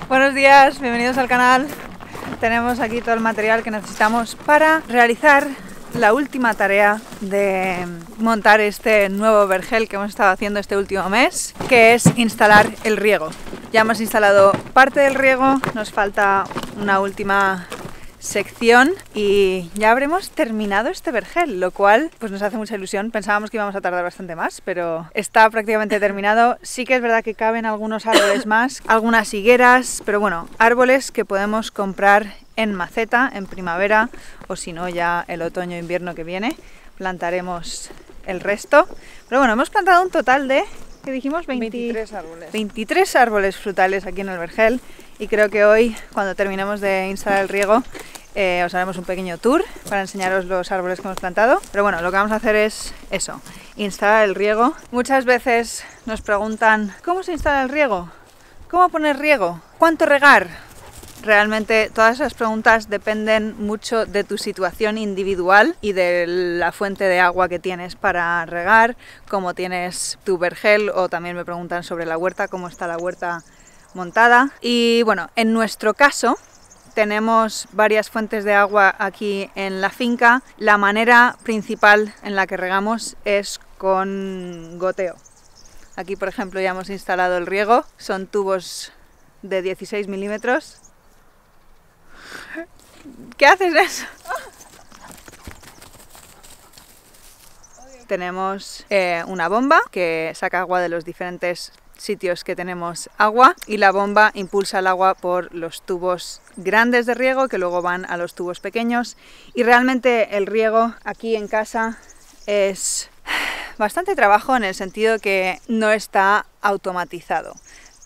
Buenos días, bienvenidos al canal. Tenemos aquí todo el material que necesitamos para realizar la última tarea de montar este nuevo vergel que hemos estado haciendo este último mes, que es instalar el riego. Ya hemos instalado parte del riego, nos falta una última sección y ya habremos terminado este vergel, lo cual pues nos hace mucha ilusión. Pensábamos que íbamos a tardar bastante más, pero está prácticamente terminado. Sí que es verdad que caben algunos árboles más, algunas higueras, pero bueno, árboles que podemos comprar en maceta en primavera, o si no ya el otoño e invierno que viene plantaremos el resto. Pero bueno, hemos plantado un total de, ¿qué dijimos? 23 árboles. 23 árboles frutales aquí en el vergel, y creo que hoy, cuando terminemos de instalar el riego, os haremos un pequeño tour para enseñaros los árboles que hemos plantado. Pero bueno, lo que vamos a hacer es eso, instalar el riego. Muchas veces nos preguntan, ¿cómo se instala el riego? ¿Cómo poner riego? ¿Cuánto regar? Realmente todas esas preguntas dependen mucho de tu situación individual y de la fuente de agua que tienes para regar, cómo tienes tu vergel, o también me preguntan sobre la huerta, cómo está la huerta montada. Y bueno, en nuestro caso tenemos varias fuentes de agua aquí en la finca. La manera principal en la que regamos es con goteo. Aquí, por ejemplo, ya hemos instalado el riego, son tubos de 16 milímetros. ¿Qué haces eso? Tenemos una bomba que saca agua de los diferentes sitios que tenemos agua, y la bomba impulsa el agua por los tubos grandes de riego que luego van a los tubos pequeños. Y realmente el riego aquí en casa es bastante trabajo, en el sentido que no está automatizado.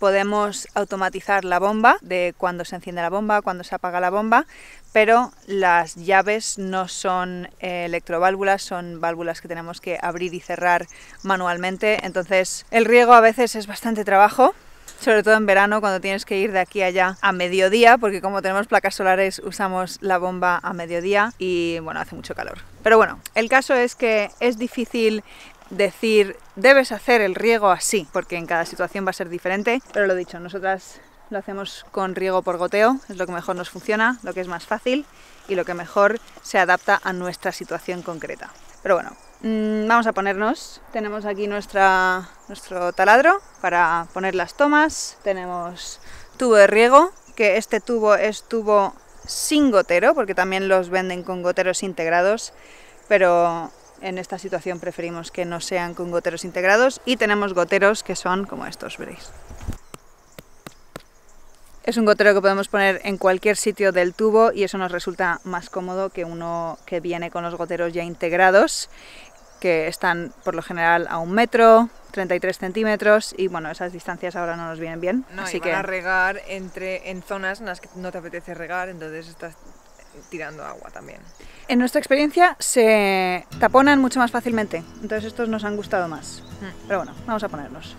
Podemos automatizar la bomba, de cuando se enciende la bomba, cuando se apaga la bomba, pero las llaves no son electroválvulas, son válvulas que tenemos que abrir y cerrar manualmente. Entonces el riego a veces es bastante trabajo, sobre todo en verano, cuando tienes que ir de aquí a allá a mediodía, porque como tenemos placas solares usamos la bomba a mediodía y bueno, hace mucho calor. Pero bueno, el caso es que es difícil decir debes hacer el riego así, porque en cada situación va a ser diferente. Pero lo dicho, nosotras lo hacemos con riego por goteo, es lo que mejor nos funciona, lo que es más fácil y lo que mejor se adapta a nuestra situación concreta. Pero bueno, vamos a ponernos. Tenemos aquí nuestro taladro para poner las tomas, tenemos tubo de riego, que este tubo es tubo sin gotero, porque también los venden con goteros integrados, pero en esta situación preferimos que no sean con goteros integrados, y tenemos goteros que son como estos, veréis. Es un gotero que podemos poner en cualquier sitio del tubo y eso nos resulta más cómodo que uno que viene con los goteros ya integrados, que están por lo general a 1 metro, 33 centímetros, y bueno, esas distancias ahora no nos vienen bien. No, así y van que a regar en zonas en las que no te apetece regar, entonces estás tirando agua también. En nuestra experiencia se taponan mucho más fácilmente, entonces estos nos han gustado más. Pero bueno, vamos a ponernos.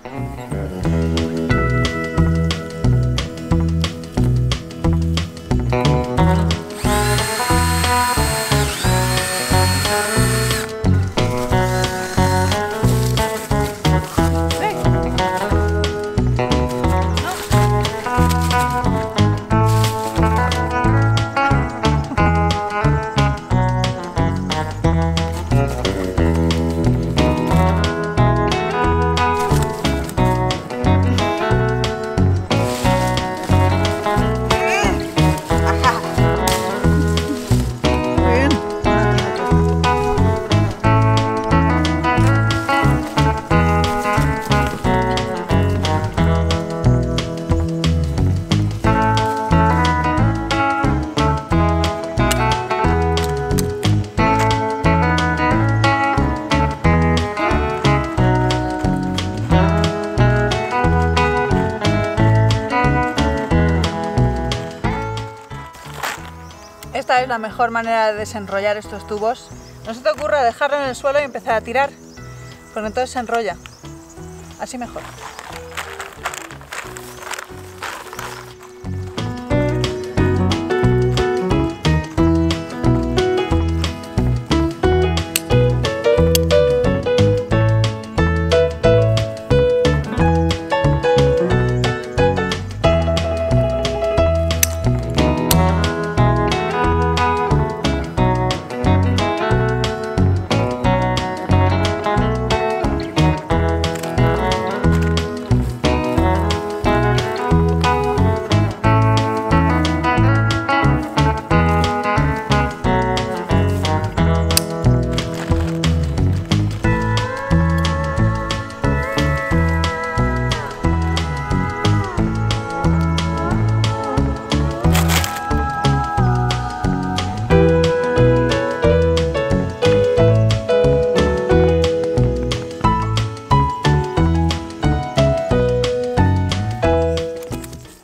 Esta es la mejor manera de desenrollar estos tubos. No se te ocurra dejarlo en el suelo y empezar a tirar, porque entonces se enrolla. Así mejor.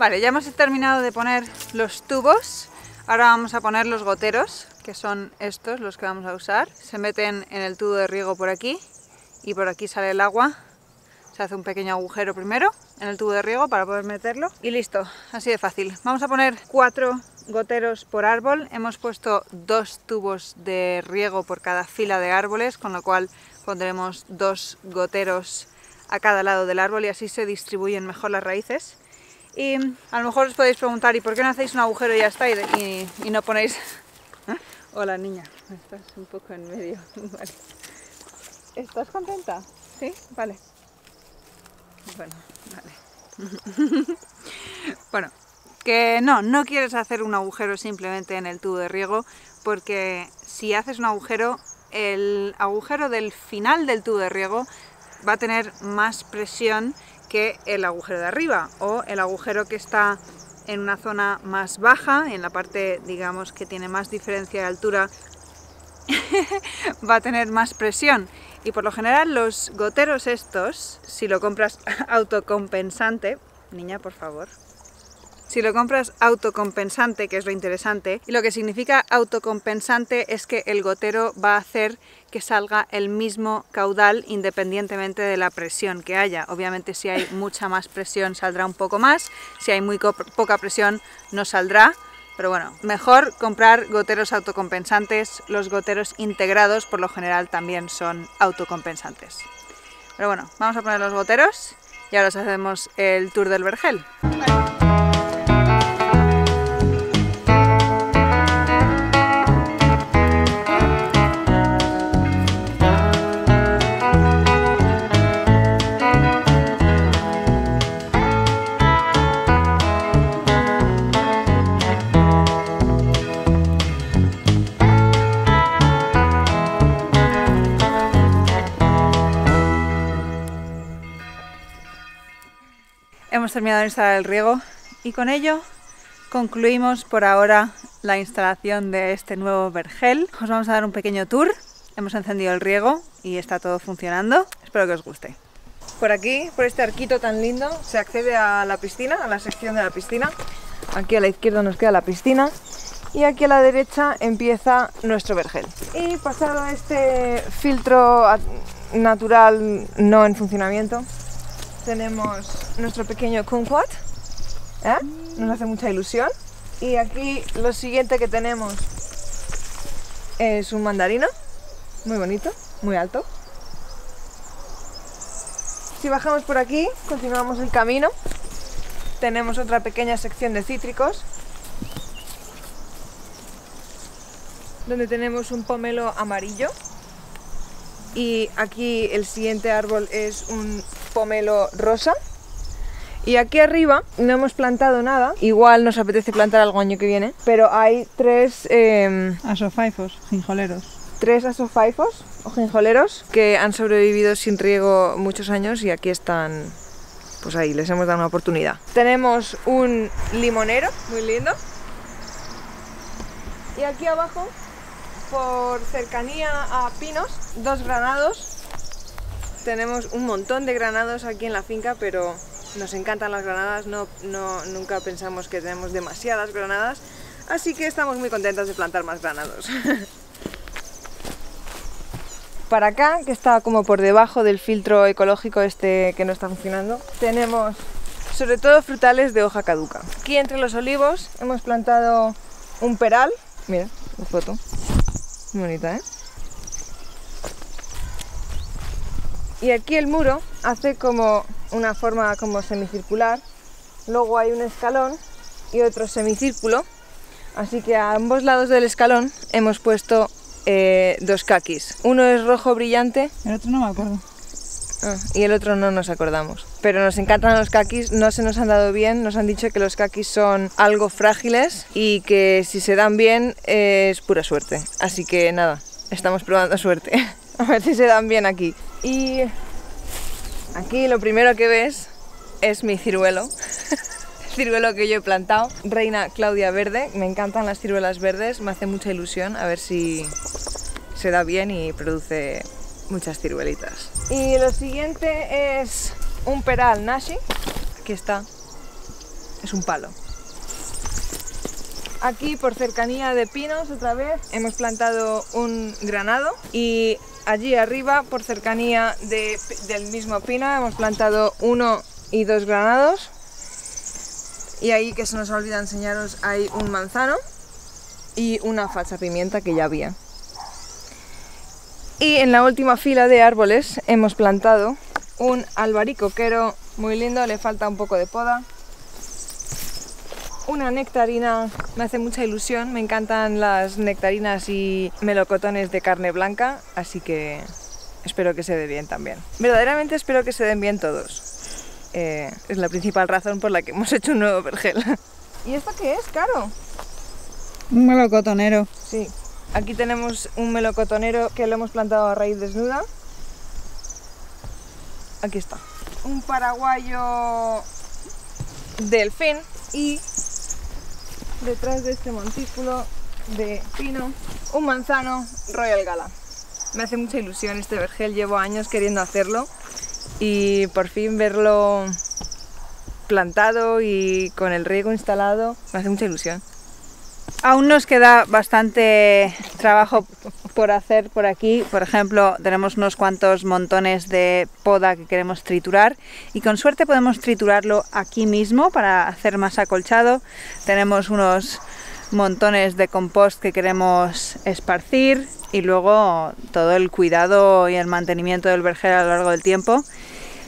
Vale, ya hemos terminado de poner los tubos. Ahora vamos a poner los goteros, que son estos los que vamos a usar. Se meten en el tubo de riego por aquí y por aquí sale el agua. Se hace un pequeño agujero primero en el tubo de riego para poder meterlo y listo, así de fácil. Vamos a poner 4 goteros por árbol. Hemos puesto 2 tubos de riego por cada fila de árboles, con lo cual pondremos 2 goteros a cada lado del árbol y así se distribuyen mejor las raíces. Y a lo mejor os podéis preguntar, ¿y por qué no hacéis un agujero y ya está? Y no ponéis... Hola niña, estás un poco en medio. Vale. ¿Estás contenta? ¿Sí? Vale. Bueno, vale. Bueno, que no quieres hacer un agujero simplemente en el tubo de riego, porque si haces un agujero, el agujero del final del tubo de riego va a tener más presión que el agujero de arriba, o el agujero que está en una zona más baja, en la parte, digamos, que tiene más diferencia de altura, va a tener más presión. Y por lo general los goteros estos, si lo compras autocompensante, niña, por favor, si lo compras autocompensante, que es lo interesante, y lo que significa autocompensante es que el gotero va a hacer que salga el mismo caudal independientemente de la presión que haya. Obviamente si hay mucha más presión saldrá un poco más, si hay muy poca presión no saldrá, pero bueno, mejor comprar goteros autocompensantes. Los goteros integrados por lo general también son autocompensantes. Pero bueno, vamos a poner los goteros y ahora os hacemos el tour del vergel. Hemos terminado de instalar el riego y con ello concluimos por ahora la instalación de este nuevo vergel. Os vamos a dar un pequeño tour. Hemos encendido el riego y está todo funcionando. Espero que os guste. Por aquí, por este arquito tan lindo, se accede a la piscina, a la sección de la piscina. Aquí a la izquierda nos queda la piscina y aquí a la derecha empieza nuestro vergel. Y pasado este filtro natural no en funcionamiento, tenemos nuestro pequeño kumquat, nos hace mucha ilusión. Y aquí lo siguiente que tenemos es un mandarino, muy bonito, muy alto. Si bajamos por aquí, continuamos el camino, tenemos otra pequeña sección de cítricos, donde tenemos un pomelo amarillo. Y aquí el siguiente árbol es un pomelo rosa. Y aquí arriba no hemos plantado nada, igual nos apetece plantar algo año que viene, pero hay 3 asofaifos, ginjoleros. 3 asofaifos o ginjoleros que han sobrevivido sin riego muchos años y aquí están, pues ahí, les hemos dado una oportunidad. Tenemos un limonero muy lindo. Y aquí abajo, por cercanía a pinos, 2 granados. Tenemos un montón de granados aquí en la finca, pero nos encantan las granadas, nunca pensamos que tenemos demasiadas granadas, así que estamos muy contentos de plantar más granados. Para acá, que está como por debajo del filtro ecológico este que no está funcionando, tenemos sobre todo frutales de hoja caduca. Aquí entre los olivos hemos plantado un peral, mira, la foto, muy bonita, ¿eh? Y aquí el muro hace como una forma como semicircular, luego hay un escalón y otro semicírculo, así que a ambos lados del escalón hemos puesto 2 kakis. Uno es rojo brillante, El otro no me acuerdo. y el otro no nos acordamos. Pero nos encantan los kakis, no se nos han dado bien, nos han dicho que los kakis son algo frágiles y que si se dan bien es pura suerte. Así que nada, estamos probando suerte, a ver si se dan bien aquí. Y aquí lo primero que ves es mi ciruelo, el ciruelo que yo he plantado, Reina Claudia Verde. Me encantan las ciruelas verdes, me hace mucha ilusión a ver si se da bien y produce muchas ciruelitas. Y lo siguiente es un peral nashi, aquí está, es un palo. Aquí, por cercanía de pinos, otra vez, hemos plantado un granado y allí arriba, por cercanía del mismo pino, hemos plantado 1 y 2 granados. Y ahí, que se nos olvida enseñaros, hay un manzano y una falsa pimienta que ya había. Y en la última fila de árboles hemos plantado un albaricoquero muy lindo, le falta un poco de poda. Una nectarina, me hace mucha ilusión, me encantan las nectarinas y melocotones de carne blanca, así que espero que se dé bien también. Verdaderamente espero que se den bien todos. Es la principal razón por la que hemos hecho un nuevo vergel. ¿Y esto qué es, Caro? Un melocotonero. Sí, aquí tenemos un melocotonero que lo hemos plantado a raíz desnuda. Aquí está. Un paraguayo delfín y detrás de este montículo de pino, un manzano Royal Gala. Me hace mucha ilusión este vergel, llevo años queriendo hacerlo y por fin verlo plantado y con el riego instalado, me hace mucha ilusión. Aún nos queda bastante trabajo por hacer por aquí. Por ejemplo, tenemos unos cuantos montones de poda que queremos triturar y con suerte podemos triturarlo aquí mismo para hacer más acolchado. Tenemos unos montones de compost que queremos esparcir y luego todo el cuidado y el mantenimiento del vergel a lo largo del tiempo.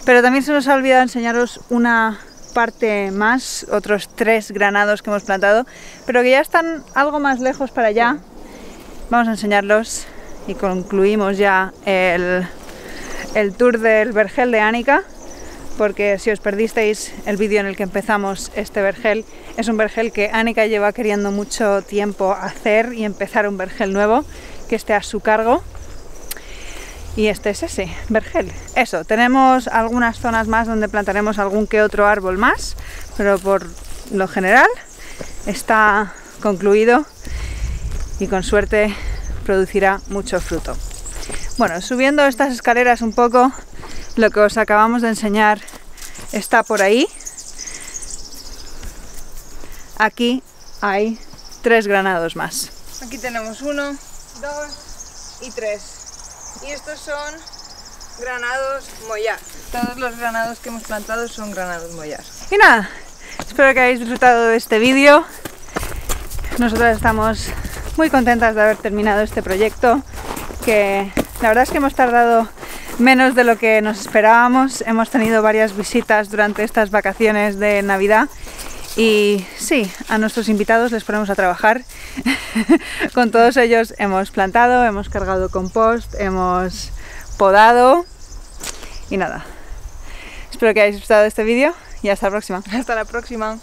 Pero también se nos ha olvidado enseñaros una parte más, otros 3 granados que hemos plantado, pero que ya están algo más lejos para allá. Vamos a enseñarlos y concluimos ya el tour del vergel de Annika, porque si os perdisteis el vídeo en el que empezamos este vergel, es un vergel que Annika lleva queriendo mucho tiempo hacer y empezar un vergel nuevo que esté a su cargo. Y este es ese vergel. Eso, tenemos algunas zonas más donde plantaremos algún que otro árbol más, pero por lo general está concluido y con suerte producirá mucho fruto. Bueno, subiendo estas escaleras un poco, lo que os acabamos de enseñar está por ahí. Aquí hay 3 granados más. Aquí tenemos 1, 2 y 3. Y estos son granados Mollar. Todos los granados que hemos plantado son granados Mollar. Y nada, espero que hayáis disfrutado de este vídeo. Nosotras estamos muy contentas de haber terminado este proyecto, que la verdad es que hemos tardado menos de lo que nos esperábamos. Hemos tenido varias visitas durante estas vacaciones de Navidad y sí, a nuestros invitados les ponemos a trabajar. Con todos ellos hemos plantado, hemos cargado compost, hemos podado y nada. Espero que hayáis disfrutado de este vídeo y hasta la próxima. Hasta la próxima.